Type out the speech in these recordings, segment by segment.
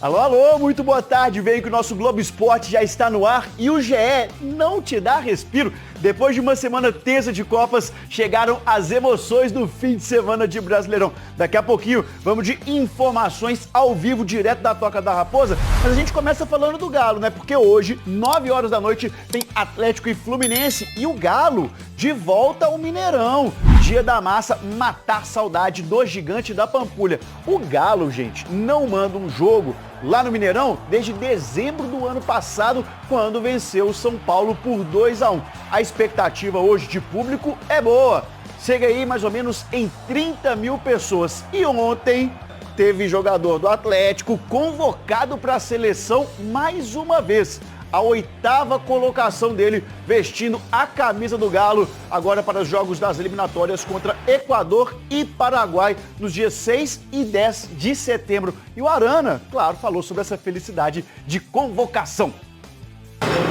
Alô, alô, muito boa tarde. Vem que o nosso Globo Esporte já está no ar e o GE não te dá respiro. Depois de uma semana tensa de Copas, chegaram as emoções do fim de semana de Brasileirão. Daqui a pouquinho vamos de informações ao vivo, direto da Toca da Raposa. Mas a gente começa falando do Galo, né? Porque hoje, 9 horas da noite, tem Atlético e Fluminense e o Galo de volta ao Mineirão. Dia da massa, matar saudade do gigante da Pampulha. O Galo, gente, não manda um jogo lá no Mineirão desde dezembro do ano passado, quando venceu o São Paulo por 2-1. A expectativa hoje de público é boa. Chega aí mais ou menos em 30 mil pessoas. E ontem teve jogador do Atlético convocado para a seleção mais uma vez. A 8ª colocação dele, vestindo a camisa do Galo, agora para os jogos das eliminatórias contra Equador e Paraguai, nos dias 6 e 10 de setembro. E o Arana, claro, falou sobre essa felicidade de convocação.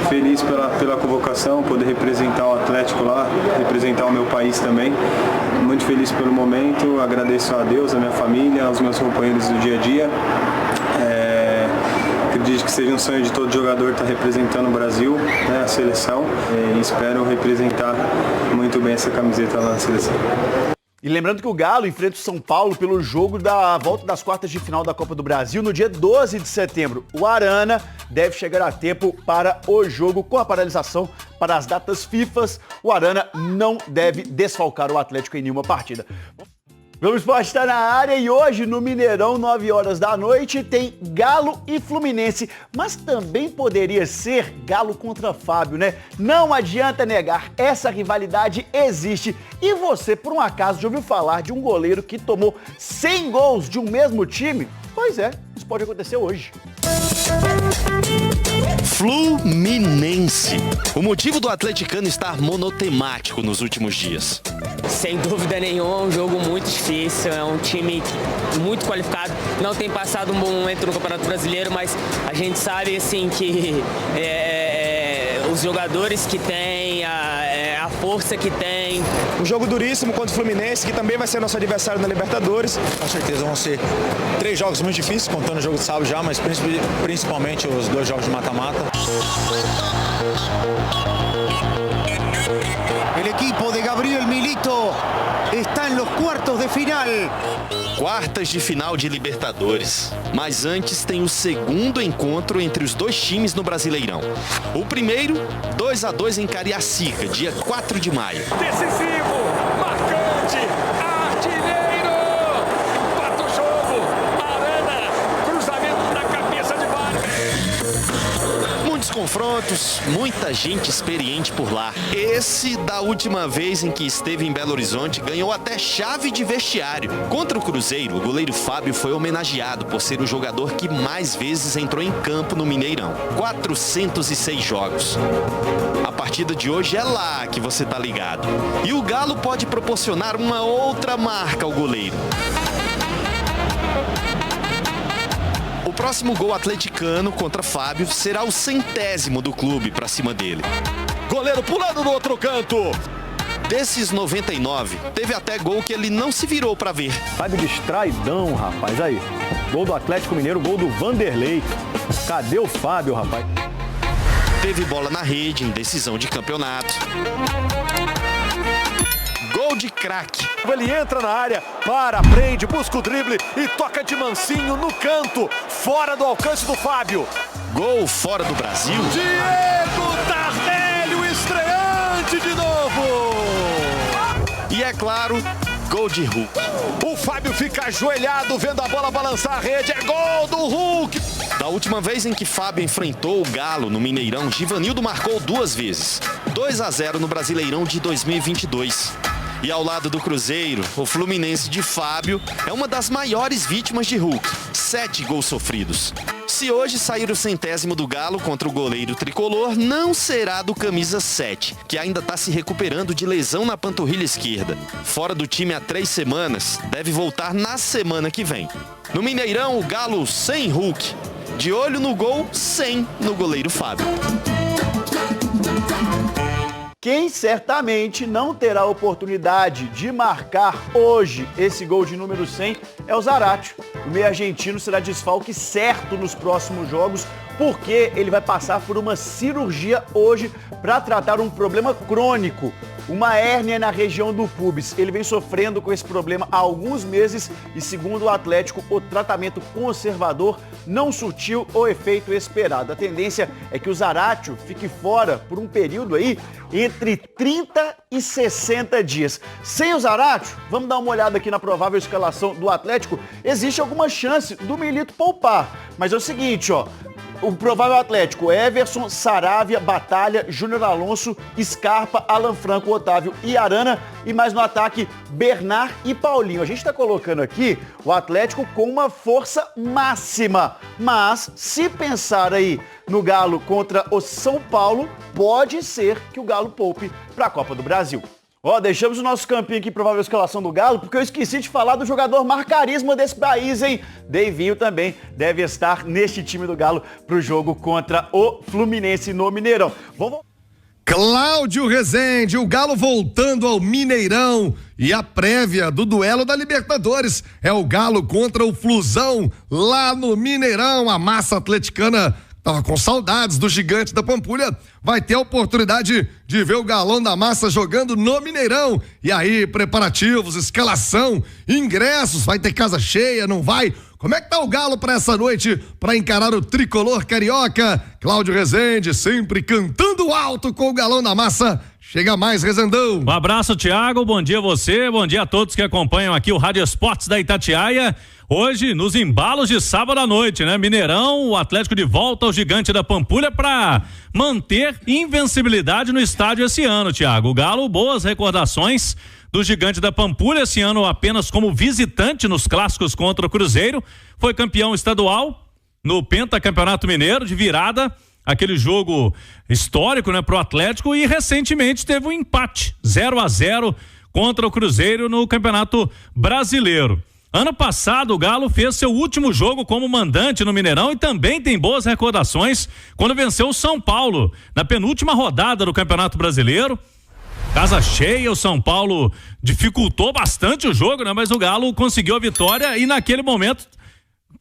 Feliz pela convocação, poder representar o Atlético lá, representar o meu país também. Muito feliz pelo momento, agradeço a Deus, a minha família, aos meus companheiros do dia a dia. Acredito que seja um sonho de todo jogador estar representando o Brasil, né, a seleção, e espero representar muito bem essa camiseta lá na seleção. E lembrando que o Galo enfrenta o São Paulo pelo jogo da volta das quartas de final da Copa do Brasil no dia 12 de setembro. O Arana deve chegar a tempo para o jogo com a paralisação para as datas FIFAs. O Arana não deve desfalcar o Atlético em nenhuma partida. O Globo Esporte está na área e hoje no Mineirão, 9 horas da noite, tem Galo e Fluminense. Mas também poderia ser Galo contra Fábio, né? Não adianta negar, essa rivalidade existe. E você, por um acaso, já ouviu falar de um goleiro que tomou 100 gols de um mesmo time? Pois é, isso pode acontecer hoje. Fluminense. O motivo do atleticano estar monotemático nos últimos dias. Sem dúvida nenhuma, é um jogo muito difícil, é um time muito qualificado, não tem passado um bom momento no Campeonato Brasileiro, mas a gente sabe assim que os jogadores que tem, a força que tem. Um jogo duríssimo contra o Fluminense, que também vai ser nosso adversário na Libertadores. Com certeza vão ser 3 jogos muito difíceis, contando o jogo de sábado já, mas principalmente os 2 jogos de mata-mata. El equipo de Gabriel Milito está en los cuartos de final. Quartas de final de Libertadores. Mas antes tem o segundo encontro entre os dois times no Brasileirão. O primeiro, 2-2 em Cariacica, dia 4 de maio. Decisivo, marcante, artilheiro, bate o jogo, Arana, cruzamento na cabeça de Vargas. Muitos confrontos, muita gente experiente por lá. Esse, da última vez em que esteve em Belo Horizonte, ganhou até chave de vestiário. Contra o Cruzeiro, o goleiro Fábio foi homenageado por ser o jogador que mais vezes entrou em campo no Mineirão. 406 jogos. A partida de hoje é lá que você tá ligado. E o Galo pode proporcionar uma outra marca ao goleiro. O próximo gol atleticano contra Fábio será o 100º do clube pra cima dele. Goleiro pulando no outro canto. Desses 99, teve até gol que ele não se virou pra ver. Fábio distraidão, rapaz. Aí, gol do Atlético Mineiro, gol do Vanderlei. Cadê o Fábio, rapaz? Teve bola na rede em decisão de campeonato. Gol de craque. Ele entra na área, prende, busca o drible e toca de mansinho no canto, fora do alcance do Fábio. Gol fora do Brasil. Diego Tardelli, estreante de novo. E é claro, gol de Hulk. O Fábio fica ajoelhado vendo a bola balançar a rede. É gol do Hulk. Da última vez em que Fábio enfrentou o Galo no Mineirão, Givanildo marcou 2 vezes. 2-0 no Brasileirão de 2022. E ao lado do Cruzeiro, o Fluminense de Fábio é uma das maiores vítimas de Hulk. 7 gols sofridos. Se hoje sair o 100º do Galo contra o goleiro tricolor, não será do camisa 7, que ainda está se recuperando de lesão na panturrilha esquerda. Fora do time há 3 semanas, deve voltar na semana que vem. No Mineirão, o Galo sem Hulk. De olho no gol, 100 no goleiro Fábio. Quem certamente não terá oportunidade de marcar hoje esse gol de número 100 é o Zaratio. o meio argentino será desfalque certo nos próximos jogos, porque ele vai passar por uma cirurgia hoje para tratar um problema crônico, uma hérnia na região do pubis. Ele vem sofrendo com esse problema há alguns meses e, segundo o Atlético, o tratamento conservador não surtiu o efeito esperado. A tendência é que o Zaratio fique fora por um período aí entre 30 e 60 dias. Sem o Zaratio, vamos dar uma olhada aqui na provável escalação do Atlético. Existe alguma chance do Milito poupar, mas é o seguinte, ó. O provável Atlético: Everson, Saravia, Batalha, Júnior Alonso, Scarpa, Alan Franco, Otávio e Arana. E mais no ataque, Bernard e Paulinho. A gente está colocando aqui o Atlético com uma força máxima. Mas, se pensar aí no Galo contra o São Paulo, pode ser que o Galo poupe para a Copa do Brasil. Deixamos o nosso campinho aqui, provável escalação do Galo, porque eu esqueci de falar do jogador mais carisma desse país, hein? Deivinho também deve estar neste time do Galo pro jogo contra o Fluminense no Mineirão. Cláudio Rezende, o Galo voltando ao Mineirão, e a prévia do duelo da Libertadores é o Galo contra o Flusão lá no Mineirão. A massa atleticana tava com saudades do gigante da Pampulha, vai ter a oportunidade de ver o Galão da Massa jogando no Mineirão. E aí, preparativos, escalação, ingressos, vai ter casa cheia, não vai? Como é que tá o Galo para essa noite, para encarar o tricolor carioca? Cláudio Rezende, sempre cantando alto com o Galão da Massa. Chega mais, Rezendão. Um abraço, Thiago, bom dia a você, bom dia a todos que acompanham aqui o Rádio Esportes da Itatiaia. Hoje, nos embalos de sábado à noite, né? Mineirão, o Atlético de volta ao gigante da Pampulha para manter invencibilidade no estádio esse ano, Thiago. O Galo, boas recordações do gigante da Pampulha, esse ano apenas como visitante nos clássicos contra o Cruzeiro. Foi campeão estadual no Pentacampeonato Mineiro, de virada, aquele jogo histórico, né, pro Atlético, e recentemente teve um empate 0-0 contra o Cruzeiro no Campeonato Brasileiro. Ano passado, o Galo fez seu último jogo como mandante no Mineirão e também tem boas recordações quando venceu o São Paulo na penúltima rodada do Campeonato Brasileiro. Casa cheia, o São Paulo dificultou bastante o jogo, né? Mas o Galo conseguiu a vitória e naquele momento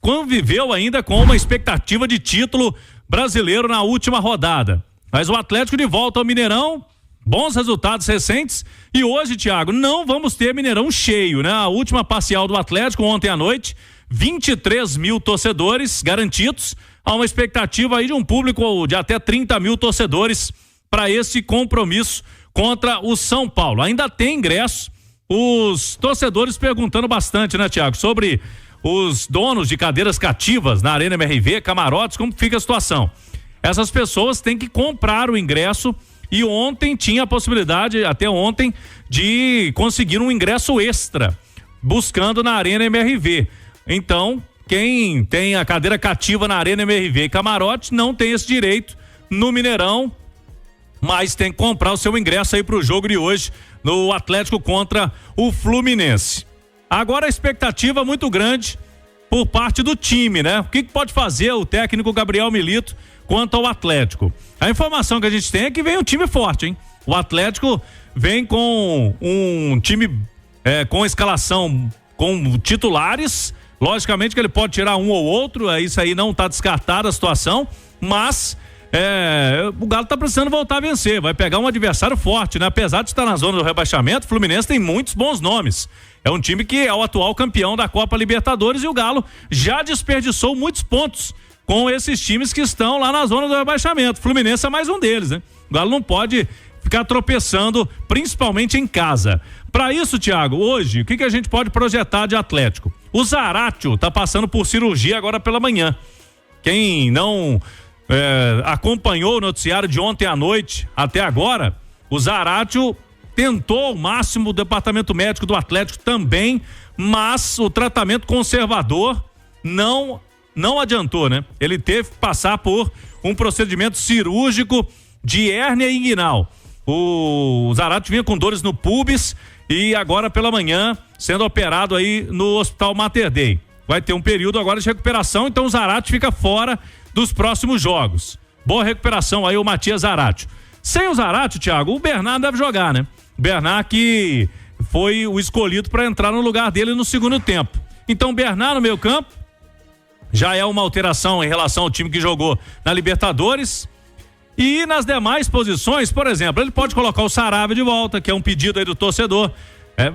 conviveu ainda com uma expectativa de título brasileiro na última rodada. Mas o Atlético de volta ao Mineirão, bons resultados recentes, e hoje, Thiago, não vamos ter Mineirão cheio, né? A última parcial do Atlético ontem à noite, 23 mil torcedores garantidos, há uma expectativa aí de um público de até 30 mil torcedores para esse compromisso contra o São Paulo. Ainda tem ingressos, os torcedores perguntando bastante, né, Thiago, sobre os donos de cadeiras cativas na Arena MRV, camarotes, como fica a situação. Essas pessoas têm que comprar o ingresso. E ontem tinha a possibilidade, até ontem, de conseguir um ingresso extra, buscando na Arena MRV. Então, quem tem a cadeira cativa na Arena MRV e camarote não tem esse direito no Mineirão, mas tem que comprar o seu ingresso aí pro jogo de hoje no Atlético contra o Fluminense. Agora a expectativa muito grande por parte do time, né? O que pode fazer o técnico Gabriel Milito quanto ao Atlético? A informação que a gente tem é que vem um time forte, hein? O Atlético vem com um time com escalação com titulares, logicamente que ele pode tirar um ou outro, isso aí não tá descartada a situação, mas o Galo tá precisando voltar a vencer, vai pegar um adversário forte, né? Apesar de estar na zona do rebaixamento, o Fluminense tem muitos bons nomes. É um time que é o atual campeão da Copa Libertadores e o Galo já desperdiçou muitos pontos com esses times que estão lá na zona do rebaixamento. Fluminense é mais um deles, né? O Galo não pode ficar tropeçando, principalmente em casa. Para isso, Thiago, hoje, o que a gente pode projetar de Atlético? O Zaratio tá passando por cirurgia agora pela manhã. Quem não acompanhou o noticiário de ontem à noite até agora, o Zaratio tentou ao máximo, o departamento médico do Atlético também, mas o tratamento conservador não adiantou, né? Ele teve que passar por um procedimento cirúrgico de hérnia inguinal. O Zaratio vinha com dores no pubis e agora pela manhã sendo operado aí no Hospital Mater Dei. Vai ter um período agora de recuperação, então o Zaratio fica fora dos próximos jogos. Boa recuperação aí o Matias Zaratio. Sem o Zaratio, Thiago, o Bernard deve jogar, né? O Bernard que foi o escolhido para entrar no lugar dele no segundo tempo. Então, Bernard no meio campo, já é uma alteração em relação ao time que jogou na Libertadores. E nas demais posições, por exemplo, ele pode colocar o Saravia de volta, que é um pedido aí do torcedor,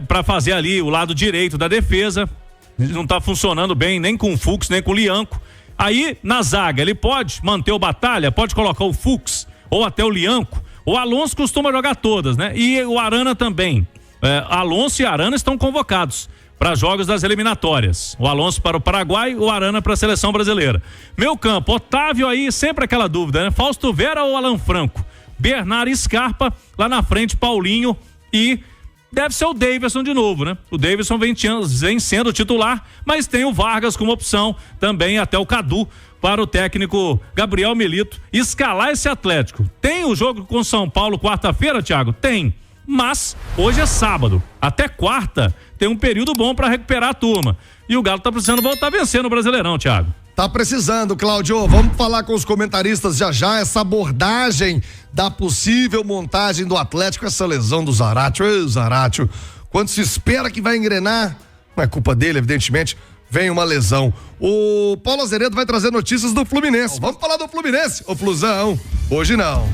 para fazer ali o lado direito da defesa. Não tá funcionando bem nem com o Fux, nem com o Lianco. Aí, na zaga, ele pode manter o Batalha, pode colocar o Fux ou até o Lianco. O Alonso costuma jogar todas, né? E o Arana também. Alonso e Arana estão convocados para jogos das eliminatórias. O Alonso para o Paraguai, o Arana para a seleção brasileira. Meu campo, Otávio aí, sempre aquela dúvida, né? Fausto Vera ou Alan Franco? Bernardo e Scarpa, lá na frente, Paulinho e deve ser o Davidson de novo, né? O Davidson vem sendo titular, mas tem o Vargas como opção, também até o Cadu para o técnico Gabriel Milito escalar esse Atlético. Tem o jogo com São Paulo quarta-feira, Thiago? Tem. Mas hoje é sábado, até quarta tem um período bom para recuperar a turma e o Galo tá precisando voltar a vencer no Brasileirão, Thiago. Tá precisando, Cláudio. Vamos falar com os comentaristas já essa abordagem da possível montagem do Atlético, essa lesão do Zaratio. Ei, Zaratio, quando se espera que vai engrenar, não é culpa dele, evidentemente, vem uma lesão. O Paulo Azeredo vai trazer notícias do Fluminense. Vamos falar do Fluminense, ô Flusão. Hoje não.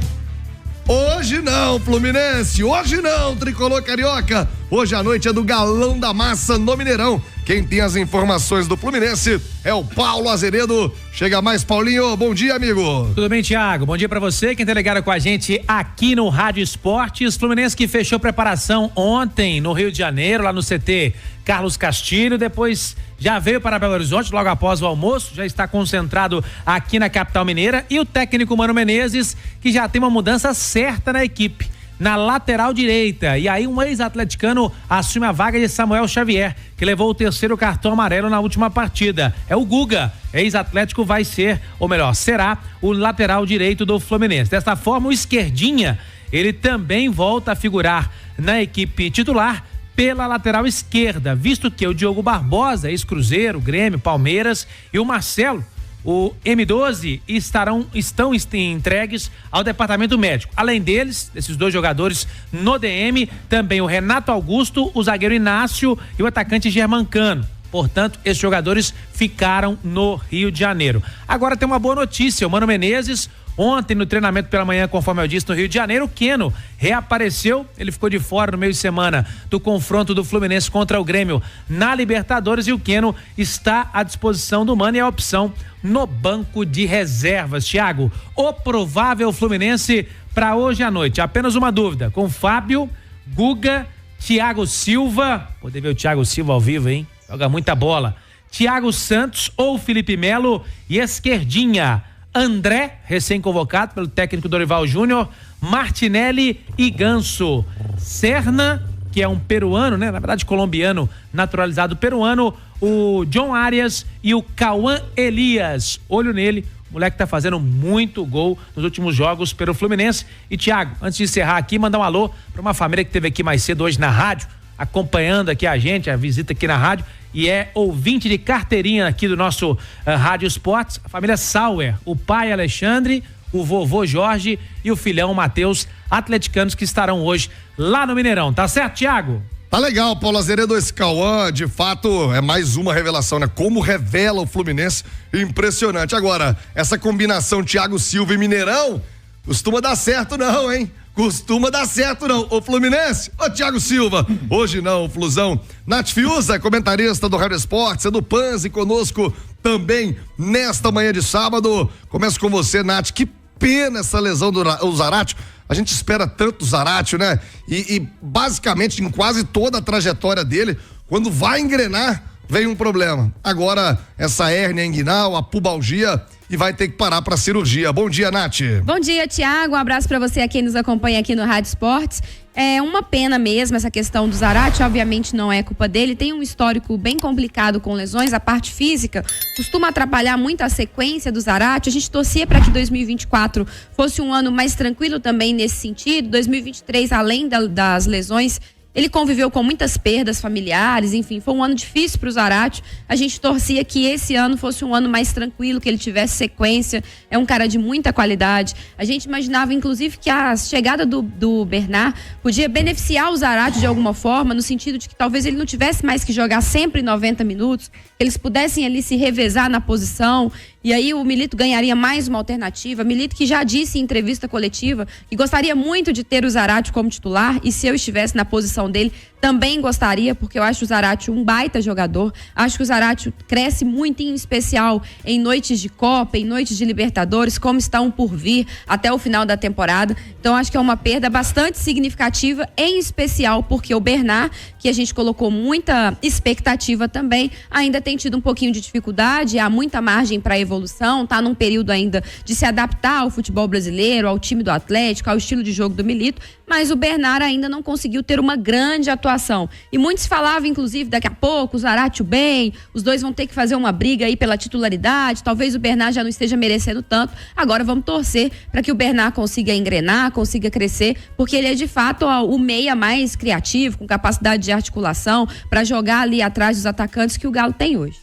Hoje não, Fluminense, hoje não, Tricolor Carioca. Hoje à noite é do Galão da Massa no Mineirão. Quem tem as informações do Fluminense é o Paulo Azeredo. Chega mais, Paulinho. Bom dia, amigo. Tudo bem, Thiago? Bom dia pra você, quem tá ligado com a gente aqui no Rádio Esportes. Fluminense que fechou preparação ontem no Rio de Janeiro, lá no CT Carlos Castilho, depois já veio para Belo Horizonte logo após o almoço, já está concentrado aqui na capital mineira, e o técnico Mano Menezes, que já tem uma mudança certa na equipe, na lateral direita, e aí um ex-atleticano assume a vaga de Samuel Xavier, que levou o terceiro cartão amarelo na última partida. É o Guga, ex-atlético, vai ser, ou melhor, será o lateral direito do Fluminense. Desta forma, o esquerdinha, ele também volta a figurar na equipe titular pela lateral esquerda, visto que o Diogo Barbosa, ex-Cruzeiro, Grêmio, Palmeiras, e o Marcelo, o M12, estão entregues ao departamento médico. Além deles, desses dois jogadores no DM, também o Renato Augusto, o zagueiro Inácio e o atacante Germancano. Portanto, esses jogadores ficaram no Rio de Janeiro. Agora tem uma boa notícia, o Mano Menezes, ontem no treinamento pela manhã, conforme eu disse, no Rio de Janeiro, o Keno reapareceu, ele ficou de fora no meio de semana do confronto do Fluminense contra o Grêmio na Libertadores, e o Keno está à disposição do Mano e é a opção no banco de reservas. Thiago, o provável Fluminense para hoje à noite, apenas uma dúvida, com Fábio, Guga, Thiago Silva, poder ver o Thiago Silva ao vivo, hein? Joga muita bola. Thiago Santos ou Felipe Melo, e esquerdinha, André, recém-convocado pelo técnico Dorival Júnior, Martinelli e Ganso. Serna, que é um peruano, né? Na verdade, colombiano, naturalizado peruano, o John Arias e o Cauã Elias. Olho nele, o moleque tá fazendo muito gol nos últimos jogos pelo Fluminense. E, Thiago, antes de encerrar aqui, mandar um alô para uma família que esteve aqui mais cedo hoje na rádio, acompanhando aqui a gente, a visita aqui na rádio, e é ouvinte de carteirinha aqui do nosso Rádio Esportes, a família Sauer, o pai Alexandre, o vovô Jorge e o filhão Matheus, atleticanos que estarão hoje lá no Mineirão. Tá certo, Thiago? Tá legal, Paulo Azeredo, esse Cauã, de fato, é mais uma revelação, né? Como revela o Fluminense, impressionante. Agora, essa combinação Thiago Silva e Mineirão, costuma dar certo não, hein? Costuma dar certo não. O Fluminense, ô Thiago Silva, hoje não, o Flusão. Nath Fiuza, comentarista do Rádio Esportes, é do Panzi, conosco também nesta manhã de sábado. Começo com você, Nath, que pena essa lesão do Zaratio. A gente espera tanto o Zaratio, né? E basicamente em quase toda a trajetória dele, quando vai engrenar, vem um problema. Agora, essa hérnia inguinal, a pubalgia, e vai ter que parar para cirurgia. Bom dia, Nath. Bom dia, Thiago. Um abraço para você aqui, nos acompanha aqui no Rádio Esportes. É uma pena mesmo essa questão do Zaratio, obviamente não é culpa dele, tem um histórico bem complicado com lesões, a parte física costuma atrapalhar muito a sequência do Zaratio. A gente torcia para que 2024 fosse um ano mais tranquilo também nesse sentido, 2023, além das lesões Ele conviveu com muitas perdas familiares, enfim, foi um ano difícil para o Zaratio. A gente torcia que esse ano fosse um ano mais tranquilo, que ele tivesse sequência. É um cara de muita qualidade. A gente imaginava, inclusive, que a chegada do Bernard podia beneficiar o Zaratio de alguma forma, no sentido de que talvez ele não tivesse mais que jogar sempre 90 minutos, eles pudessem ali se revezar na posição, e aí o Milito ganharia mais uma alternativa. Milito que já disse em entrevista coletiva que gostaria muito de ter o Zaratio como titular, e se eu estivesse na posição dele, também gostaria, porque eu acho o Zaratio um baita jogador. Acho que o Zaratio cresce muito, em especial em noites de Copa, em noites de Libertadores, como estão por vir até o final da temporada. Então acho que é uma perda bastante significativa, em especial porque o Bernard, que a gente colocou muita expectativa também, ainda tem tido um pouquinho de dificuldade, há muita margem para evolução, tá num período ainda de se adaptar ao futebol brasileiro, ao time do Atlético, ao estilo de jogo do Milito, mas o Bernard ainda não conseguiu ter uma grande atuação. E muitos falavam, inclusive, daqui a pouco, o Zaratio bem, os dois vão ter que fazer uma briga aí pela titularidade, talvez o Bernard já não esteja merecendo tanto. Agora vamos torcer para que o Bernard consiga engrenar, consiga crescer, porque ele é de fato o meia mais criativo, com capacidade de articulação, para jogar ali atrás dos atacantes que o Galo tem hoje.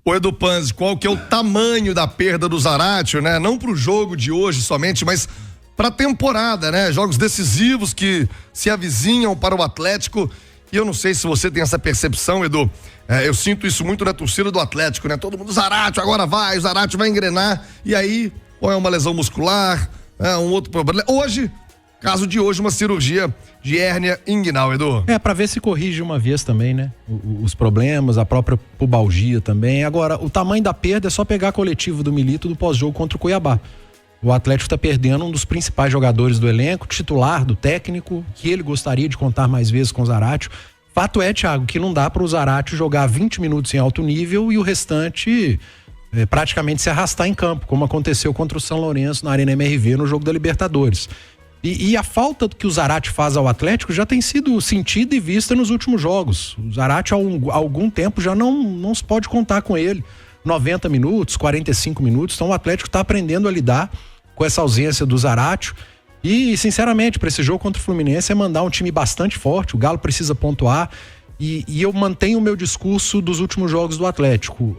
Ô Edu Panzi, qual que é o tamanho da perda do Zaratio, né? Não pro jogo de hoje somente, mas pra temporada, né? Jogos decisivos que se avizinham para o Atlético. E eu não sei se você tem essa percepção, Edu. Eu sinto isso muito na torcida do Atlético, né? Todo mundo, Zaratio, agora vai, o Zaratio vai engrenar. E aí, ou é uma lesão muscular, um outro problema. Hoje, caso de hoje, uma cirurgia de hérnia inguinal, Edu. Pra ver se corrige uma vez também, né? Os problemas, a própria pubalgia também. Agora, o tamanho da perda é só pegar a coletiva do Milito do pós-jogo contra o Cuiabá. O Atlético está perdendo um dos principais jogadores do elenco, titular do técnico, que ele gostaria de contar mais vezes com o Zaratio. Fato é, Thiago, que não dá para o Zaratio jogar 20 minutos em alto nível e o restante praticamente se arrastar em campo, como aconteceu contra o São Lourenço na Arena MRV no jogo da Libertadores. E a falta que o Zaratio faz ao Atlético já tem sido sentida e vista nos últimos jogos. O Zaratio há algum tempo já não se pode contar com ele. 90 minutos, 45 minutos, então o Atlético está aprendendo a lidar com essa ausência do Zaratio. E, sinceramente, para esse jogo contra o Fluminense é mandar um time bastante forte. O Galo precisa pontuar. E eu mantenho o meu discurso dos últimos jogos do Atlético.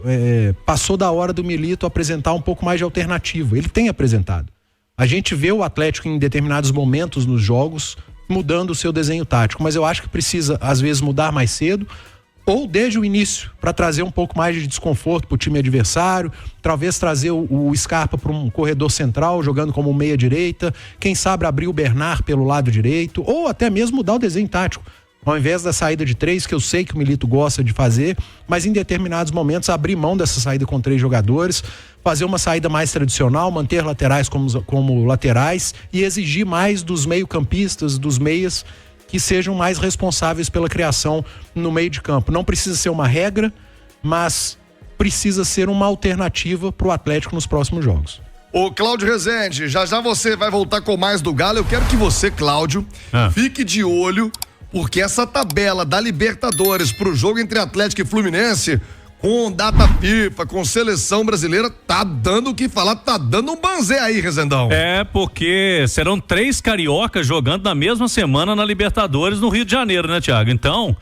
Passou da hora do Milito apresentar um pouco mais de alternativa. Ele tem apresentado. A gente vê o Atlético em determinados momentos nos jogos mudando o seu desenho tático, mas eu acho que precisa, às vezes, mudar mais cedo ou desde o início, para trazer um pouco mais de desconforto para o time adversário, talvez trazer o Scarpa para um corredor central, jogando como meia direita, quem sabe abrir o Bernard pelo lado direito, ou até mesmo mudar o desenho tático. Ao invés da saída de 3, que eu sei que o Milito gosta de fazer, mas em determinados momentos abrir mão dessa saída com 3 jogadores, fazer uma saída mais tradicional, manter laterais como laterais e exigir mais dos meio-campistas, dos meias, que sejam mais responsáveis pela criação no meio de campo. Não precisa ser uma regra, mas precisa ser uma alternativa para o Atlético nos próximos jogos. Ô Cláudio Rezende, já você vai voltar com mais do Galo. Eu quero que você, Cláudio, fique de olho, porque essa tabela da Libertadores pro jogo entre Atlético e Fluminense, com data FIFA, com seleção brasileira, tá dando o que falar, tá dando um banzé aí, Rezendão. Porque serão 3 cariocas jogando na mesma semana na Libertadores no Rio de Janeiro, né, Thiago? Então,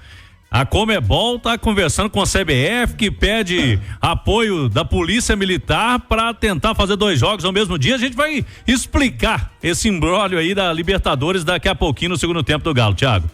a Conmebol tá conversando com a CBF, que pede apoio da Polícia Militar para tentar fazer 2 jogos ao mesmo dia. A gente vai explicar esse imbróglio aí da Libertadores daqui a pouquinho no segundo tempo do Galo, Thiago.